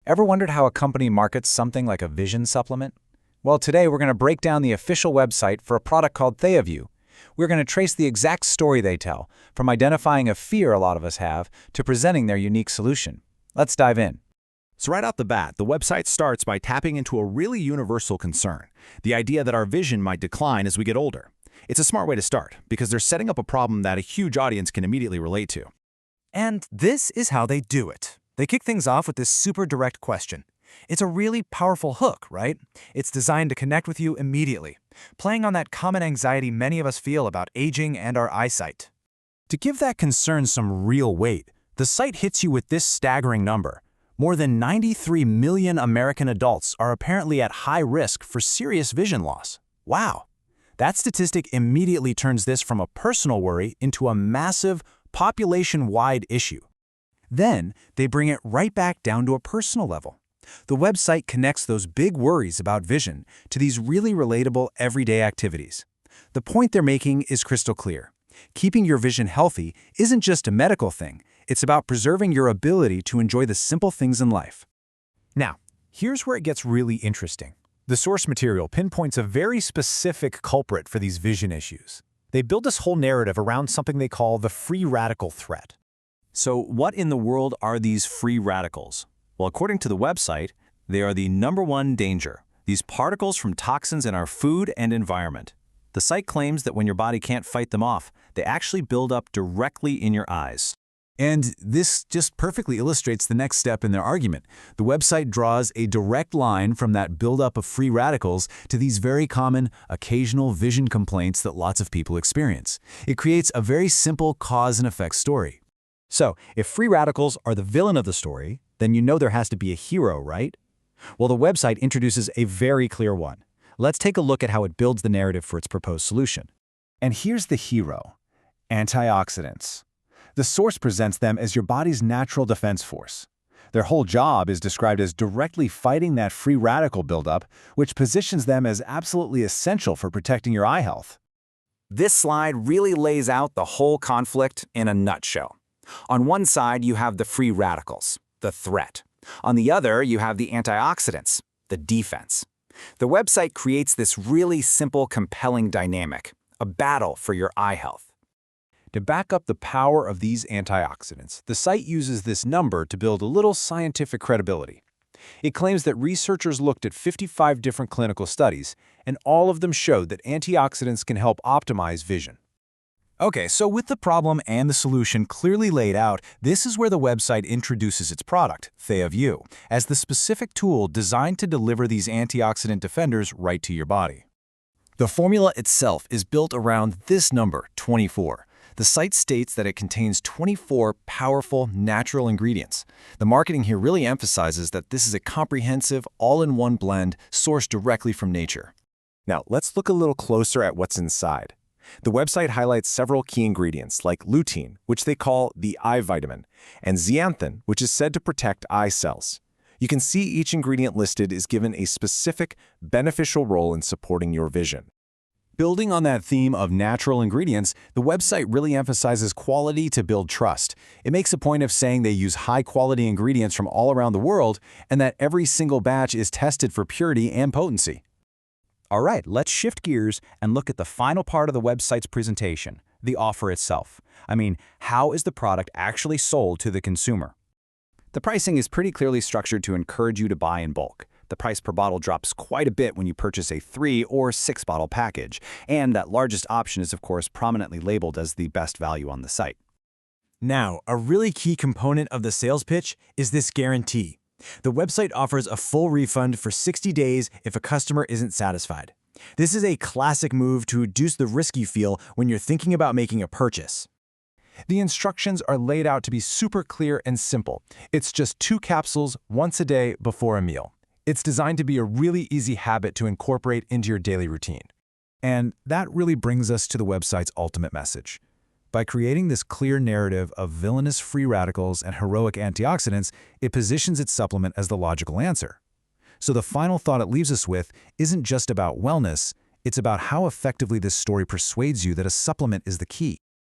Ever wondered how a company markets something like a vision supplement? Well, today we're going to break down the official website for a product called TheyaVue. We're going to trace the exact story they tell, from identifying a fear a lot of us have to presenting their unique solution. Let's dive in. So right off the bat, the website starts by tapping into a really universal concern, the idea that our vision might decline as we get older. It's a smart way to start, because they're setting up a problem that a huge audience can immediately relate to. And this is how they do it. They kick things off with this super direct question. It's a really powerful hook, right? It's designed to connect with you immediately, playing on that common anxiety many of us feel about aging and our eyesight. To give that concern some real weight, the site hits you with this staggering number. More than 93 million American adults are apparently at high risk for serious vision loss. Wow! That statistic immediately turns this from a personal worry into a massive, population-wide issue. Then, they bring it right back down to a personal level. The website connects those big worries about vision to these really relatable everyday activities. The point they're making is crystal clear. Keeping your vision healthy isn't just a medical thing. It's about preserving your ability to enjoy the simple things in life. Now, here's where it gets really interesting. The source material pinpoints a very specific culprit for these vision issues. They build this whole narrative around something they call the free radical threat. So what in the world are these free radicals? Well, according to the website, they are the #1 danger, these particles from toxins in our food and environment. The site claims that when your body can't fight them off, they actually build up directly in your eyes. And this just perfectly illustrates the next step in their argument. The website draws a direct line from that buildup of free radicals to these very common, occasional vision complaints that lots of people experience. It creates a very simple cause and effect story. So, if free radicals are the villain of the story, then you know there has to be a hero, right? Well, the website introduces a very clear one. Let's take a look at how it builds the narrative for its proposed solution. And here's the hero: antioxidants. The source presents them as your body's natural defense force. Their whole job is described as directly fighting that free radical buildup, which positions them as absolutely essential for protecting your eye health. This slide really lays out the whole conflict in a nutshell. On one side, you have the free radicals, the threat. On the other, you have the antioxidants, the defense. The website creates this really simple, compelling dynamic, a battle for your eye health. To back up the power of these antioxidants, the site uses this number to build a little scientific credibility. It claims that researchers looked at 55 different clinical studies, and all of them showed that antioxidants can help optimize vision. Okay, so with the problem and the solution clearly laid out, this is where the website introduces its product, TheyaVue, as the specific tool designed to deliver these antioxidant defenders right to your body. The formula itself is built around this number, 24. The site states that it contains 24 powerful, natural ingredients. The marketing here really emphasizes that this is a comprehensive, all-in-one blend sourced directly from nature. Now, let's look a little closer at what's inside. The website highlights several key ingredients like lutein, which they call the eye vitamin, and zeaxanthin, which is said to protect eye cells. You can see each ingredient listed is given a specific, beneficial role in supporting your vision. Building on that theme of natural ingredients, the website really emphasizes quality to build trust. It makes a point of saying they use high-quality ingredients from all around the world and that every single batch is tested for purity and potency. All right, let's shift gears and look at the final part of the website's presentation, the offer itself. I mean, how is the product actually sold to the consumer? The pricing is pretty clearly structured to encourage you to buy in bulk. The price per bottle drops quite a bit when you purchase a 3 or 6 bottle package, and that largest option is of course prominently labeled as the best value on the site. Now, a really key component of the sales pitch is this guarantee. The website offers a full refund for 60 days if a customer isn't satisfied. This is a classic move to reduce the risk you feel when you're thinking about making a purchase. The instructions are laid out to be super clear and simple. It's just 2 capsules once a day before a meal. It's designed to be a really easy habit to incorporate into your daily routine. And that really brings us to the website's ultimate message. By creating this clear narrative of villainous free radicals and heroic antioxidants, it positions its supplement as the logical answer. So the final thought it leaves us with isn't just about wellness, it's about how effectively this story persuades you that a supplement is the key.